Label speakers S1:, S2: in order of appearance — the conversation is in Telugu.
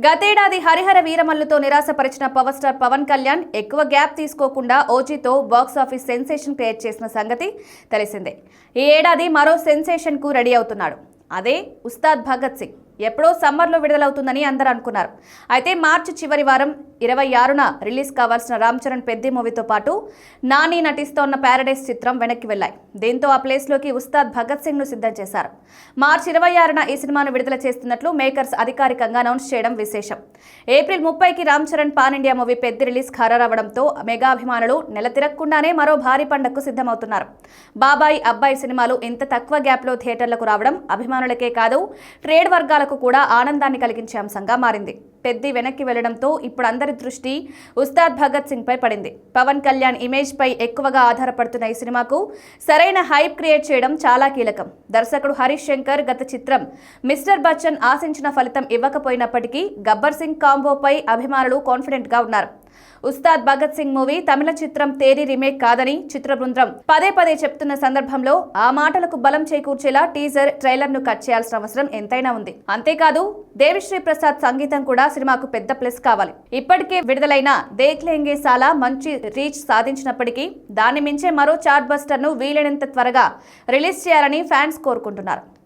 S1: గతేడాది హరిహర వీరమల్లుతో నిరాశపరిచిన పవర్ స్టార్ పవన్ కళ్యాణ్ ఎక్కువ గ్యాప్ తీసుకోకుండా ఓజీతో బాక్సాఫీస్ సెన్సేషన్ క్రియేట్ చేసిన సంగతి తెలిసిందే. ఈ ఏడాది మరో సెన్సేషన్ కు రెడీ అవుతున్నాడు. అదే ఉస్తాద్ భగత్ సింగ్. ఎప్పుడో సమ్మర్లో విడుదలవుతుందని అందరూ అనుకున్నారు. అయితే మార్చి చివరి వారం 26న రిలీజ్ కావాల్సిన రామ్ చరణ్ పెద్ది మూవీతో పాటు నాని నటిస్తోన్న ప్యారడైస్ చిత్రం వెనక్కి వెళ్లాయి. దీంతో ఆ ప్లేస్లోకి ఉస్తాద్ భగత్ సింగ్ ను సిద్ధం చేశారు. మార్చి 26న ఈ సినిమాను విడుదల చేస్తున్నట్లు మేకర్స్ అధికారికంగా అనౌన్స్ చేయడం విశేషం. ఏప్రిల్ 30కి Ram Charan pan India movie Peddi release ఖరారవడంతో మెగా అభిమానులు నెల తిరగకుండానే మరో భారీ పండగకు సిద్ధమవుతున్నారు. బాబాయ్ అబ్బాయి సినిమాలు ఇంత తక్కువ గ్యాప్లో థియేటర్లకు రావడం అభిమానులకే కాదు ట్రేడ్ వర్గాల కూడా ఆనందాన్ని కలిగించే అంశంగా మారింది. పెద్ది వెనక్కి వెళ్లడంతో ఇప్పుడు అందరి దృష్టి ఉస్తాద్ భగత్ సింగ్ పై పడింది. పవన్ కళ్యాణ్ ఇమేజ్ పై ఎక్కువగా ఆధారపడుతున్న ఈ సినిమాకు సరైన హైప్ క్రియేట్ చేయడం చాలా కీలకం. దర్శకుడు హరీష్ శంకర్ గత చిత్రం మిస్టర్ బచ్చన్ ఆశించిన ఫలితం ఇవ్వకపోయినప్పటికీ గబ్బర్ సింగ్ కాంబోపై అభిమానులు కాన్ఫిడెంట్ గా ఉన్నారు. ఉస్తాద్ భగత్ సింగ్ మూవీ తమిళ చిత్రం తేరి రీమేక్ కాదని చిత్ర బృందం పదే పదే చెప్తున్న సందర్భంలో ఆ మాటలకు బలం చేకూర్చేలా టీజర్ ట్రైలర్ ను కట్ చేయాల్సిన అవసరం ఎంతైనా ఉంది. అంతేకాదు దేవిశ్రీ ప్రసాద్ సంగీతం కూడా సినిమాకు పెద్ద ప్లస్ కావాలి. ఇప్పటికే విడుదలైన దేఖ్ లేంగే సాలా మంచి రీచ్ సాధించినప్పటికీ దాన్ని మించే మరో చార్ట్ బస్టర్ ను వీలైనంత త్వరగా రిలీజ్ చేయాలని ఫ్యాన్స్ కోరుకుంటున్నారు.